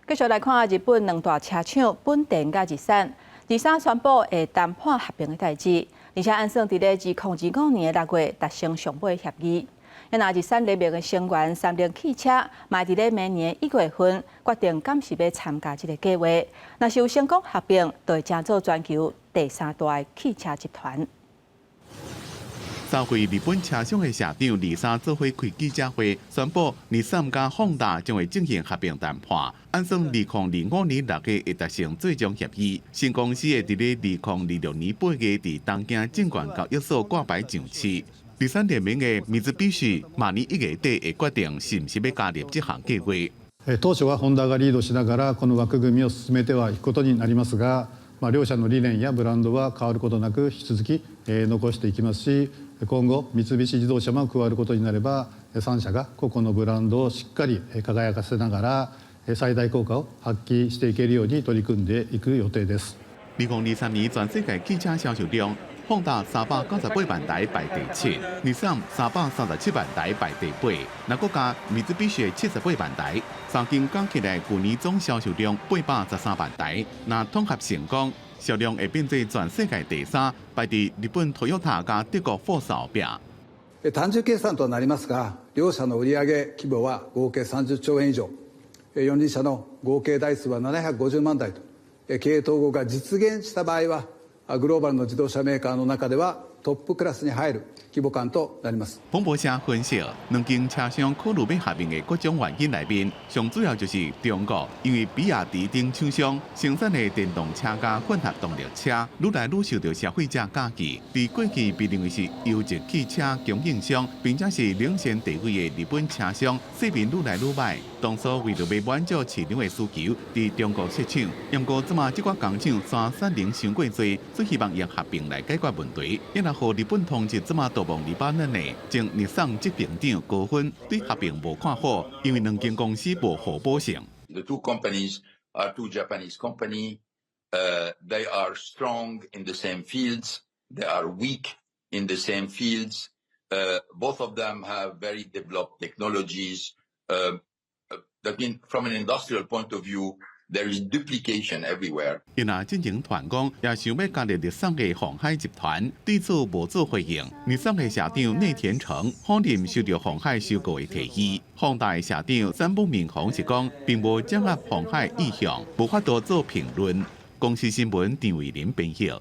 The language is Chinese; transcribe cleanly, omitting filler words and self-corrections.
继续来看日本两大车厂本田甲日产宣布会谈判合并的代志，而且按算伫咧2025年的6月达成上尾协议。因那日产联名的成员三菱汽车，嘛伫咧明年1月份决定敢是要参加这个计划。若是有成功合并，就会成做全球第3大汽车集团。召回日本车商的社长李三做伙开记者会，宣布日产甲丰达将会进行合并谈判，按算2025年6月会达成最终协议。新公司会伫咧2026年8月伫东京证券交易所挂牌上市。日产联名的三菱明年1月底会决定是不是要加入这项計劃。当初はホンダがリードしながらこの枠組みを進めてはいくことになりますが、両社の理念やブランドは変わることなく引き続き残していきますし、今後三菱自動車も加わることになれば、3社が個々のブランドをしっかり輝かせながら最大効果を発揮していけるように取り組んでいく予定です。2023年全世界汽車销售量。丰达398万台排第7，日产337万台排第8，那国家三菱78万台，三间加起来去年总销售量813万台，那统合成功，销量会变做全世界第3，排伫日本 Toyota 加德国福斯後壁。単純計算となりますが、両社の売上規模は合計30兆円以上、4輪車の合計台数は750万台と、経営統合が実現した場合は。グローバルの自動車メーカーの中ではトップクラスに入る規模感となります。彭博社分析，两间车商考虑要合并的各种原因内面，上主要就是中国，因为比亚迪等厂商生产的电动车加混合动力车，愈来愈受到消费者嘉记。在过去被认为是优质汽车供应商，并且是领先地位的日本车商，水平愈来愈歹。当初为着要满足市场的需求，伫中国设厂，不过即马这款工厂山产能伤过多，所以希望用合并来解决问题。因为和日本通缉即马逃亡200人内，将日产执行长高分对合并无看好，因为两间公司无互补性。The two companies are two Japanese companies. They are strong in the same fields. They are weak in the same fields. Both of them have very developed technologies. That means, from an industrial point of view, there is duplication everywhere. 因那进行团工，也想要加入日产的鸿海集团，对此无做回应。日产的社长内田诚否认受到鸿海收购的提议。宏大的社长三本明宏是讲，并无掌握鸿海意向，无法多做评论。公司新闻张伟林编译。